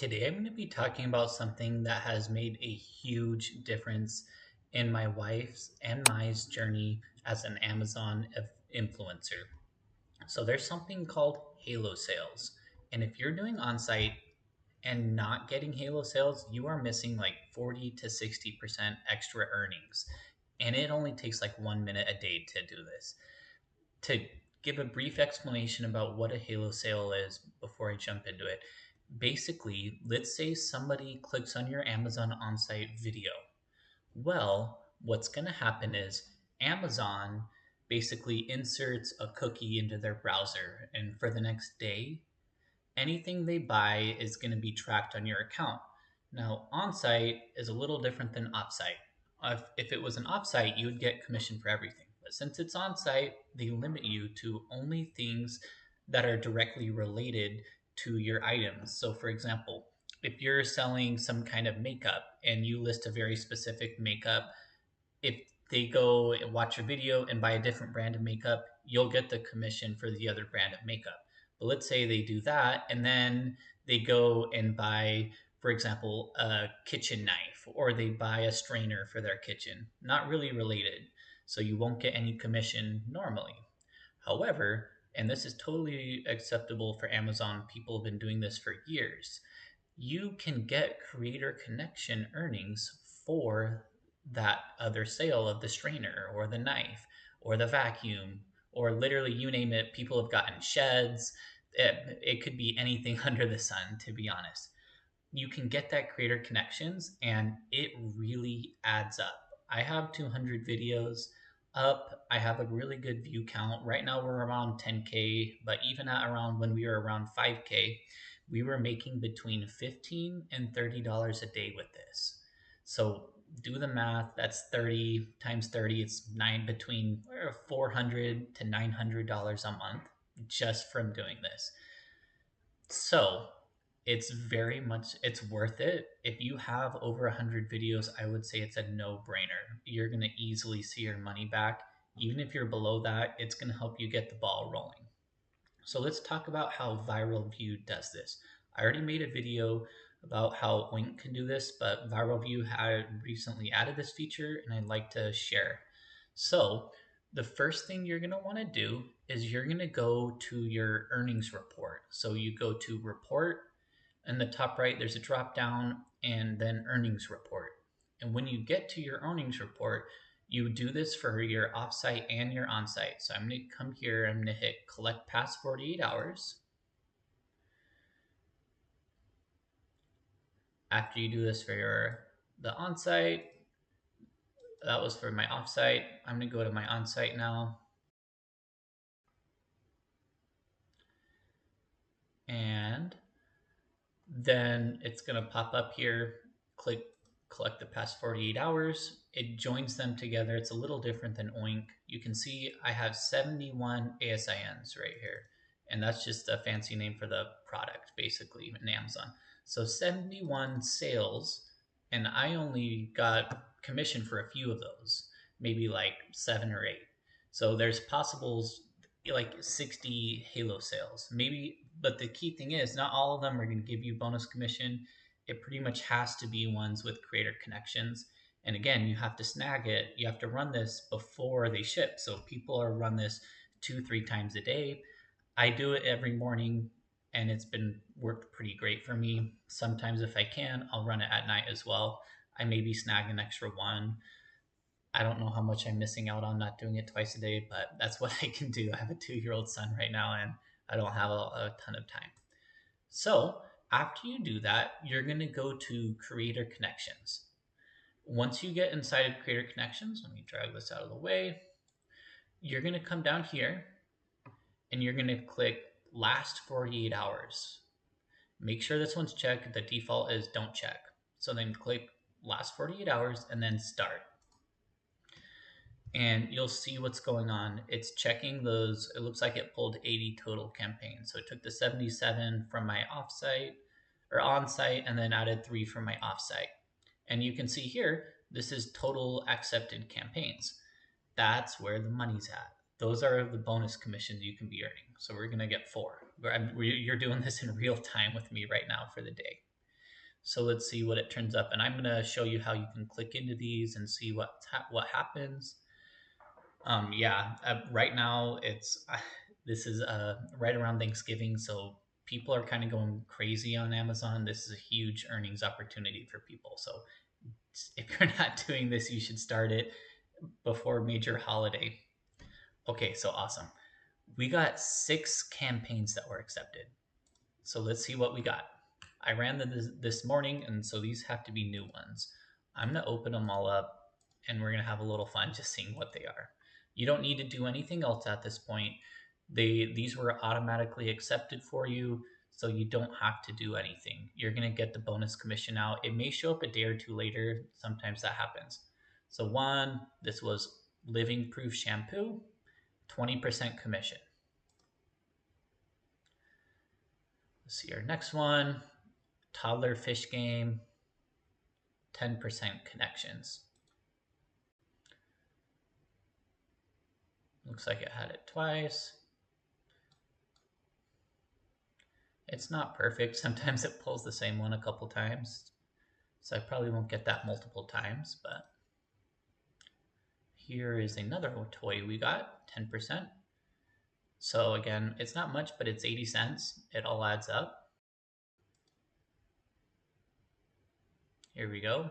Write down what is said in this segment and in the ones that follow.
Today, I'm going to be talking about something that has made a huge difference in my wife's and my's journey as an Amazon influencer. So, there's something called Halo sales. And if you're doing on site and not getting Halo sales, you are missing like 40 to 60% extra earnings. And it only takes like 1 minute a day to do this. To give a brief explanation about what a Halo sale is before I jump into it, basically, let's say somebody clicks on your Amazon on-site video. Well, what's going to happen is Amazon basically inserts a cookie into their browser, and for the next day, anything they buy is going to be tracked on your account. Now, on-site is a little different than off-site. If it was an off-site, you would get commission for everything. But since it's on-site, they limit you to only things that are directly related to your items. So, for example, if you're selling some kind of makeup and you list a very specific makeup, if they go and watch your video and buy a different brand of makeup, you'll get the commission for the other brand of makeup. But let's say they do that and then they go and buy, for example, a kitchen knife or they buy a strainer for their kitchen. Not really related. So you won't get any commission normally. However, and this is totally acceptable for Amazon, people have been doing this for years, you can get creator connection earnings for that other sale of the strainer or the knife or the vacuum or literally you name it. People have gotten sheds. It could be anything under the sun, to be honest. You can get that creator connections and it really adds up. I have 200 videos up. I have a really good view count. Right now we're around 10K, but even at around when we were around 5K, we were making between $15 and $30 a day with this. So do the math. That's 30 times 30. It's between $400 to $900 a month just from doing this. So it's worth it. If you have over 100 videos, I would say it's a no-brainer. You're going to easily see your money back. Even if you're below that, it's going to help you get the ball rolling. So let's talk about how Viral View does this. I already made a video about how Oink can do this, but Viral View had recently added this feature and I'd like to share. So the first thing you're going to want to do is you're going to go to your earnings report. So you go to report. In the top right, there's a drop down and then earnings report. And when you get to your earnings report, you do this for your offsite and your onsite. So I'm going to come here, I'm going to hit collect past 48 hours. After you do this for the onsite, that was for my offsite. I'm going to go to my onsite now. And then it's going to pop up here, click collect the past 48 hours. It joins them together. It's a little different than Oink. You can see I have 71 ASINs right here. And that's just a fancy name for the product, basically, in Amazon. So 71 sales, and I only got commission for a few of those, maybe like 7 or 8. So there's possibles like 60 Halo sales, maybe. But the key thing is not all of them are going to give you bonus commission. It pretty much has to be ones with creator connections. And again, you have to snag it. You have to run this before they ship. So people are run this 2, 3 times a day. I do it every morning and it's been worked pretty great for me. Sometimes if I can, I'll run it at night as well. I maybe snag an extra one. I don't know how much I'm missing out on not doing it twice a day, but that's what I can do. I have a 2-year-old son right now and I don't have a ton of time. So after you do that, you're going to go to Creator Connections. Once you get inside of Creator Connections, let me drag this out of the way. You're going to come down here and you're going to click Last 48 Hours. Make sure this one's checked. The default is don't check. So then click Last 48 Hours and then Start. And you'll see what's going on. It's checking those. It looks like it pulled 80 total campaigns. So it took the 77 from my offsite or on-site and then added 3 from my offsite. And you can see here, this is total accepted campaigns. That's where the money's at. Those are the bonus commissions you can be earning. So we're going to get 4. You're doing this in real time with me right now for the day. So let's see what it turns up. And I'm going to show you how you can click into these and see what happens. Yeah, right now it's this is right around Thanksgiving, so people are kind of going crazy on Amazon. This is a huge earnings opportunity for people. So if you're not doing this, you should start it before a major holiday. Okay, so awesome. We got 6 campaigns that were accepted. So let's see what we got. I ran them this morning, and so these have to be new ones. I'm going to open them all up, and we're going to have a little fun just seeing what they are. You don't need to do anything else at this point. These were automatically accepted for you, so you don't have to do anything. You're going to get the bonus commission out. It may show up a day or two later. Sometimes that happens. So this was Living Proof Shampoo, 20% commission. Let's see our next one, Toddler Fish Game, 10% connections. Looks like it had it twice. It's not perfect. Sometimes it pulls the same one a couple times. So I probably won't get that multiple times, but here is another toy we got, 10%. So again, it's not much, but it's 80 cents. It all adds up. Here we go.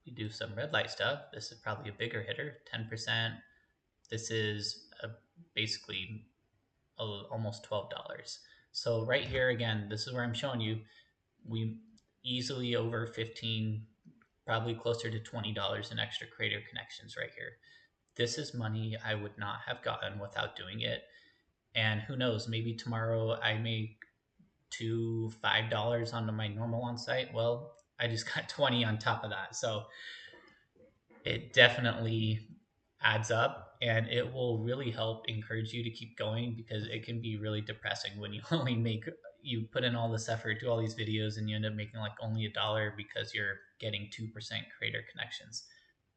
We do some red light stuff. This is probably a bigger hitter, 10%. This is basically almost $12. So right here again, this is where I'm showing you we easily over 15, probably closer to $20 in extra creator connections right here. This is money I would not have gotten without doing it. And who knows, maybe tomorrow I make $5 onto my normal on site. Well, I just got 20 on top of that. So it definitely adds up, and it will really help encourage you to keep going, because it can be really depressing when you only make you put in all this effort, do all these videos, and you end up making like only $1 because you're getting 2% creator connections.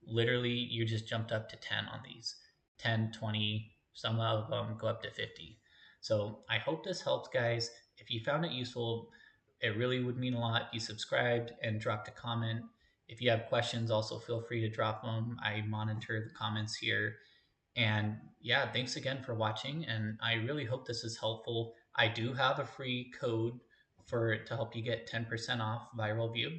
Literally, you just jumped up to 10 on these, 10, 20, some of them go up to 50. So I hope this helps, guys. If you found it useful, it really would mean a lot if you subscribed and dropped a comment. If you have questions, also feel free to drop them. I monitor the comments here. And yeah, thanks again for watching. And I really hope this is helpful. I do have a free code to help you get 10% off Viral View.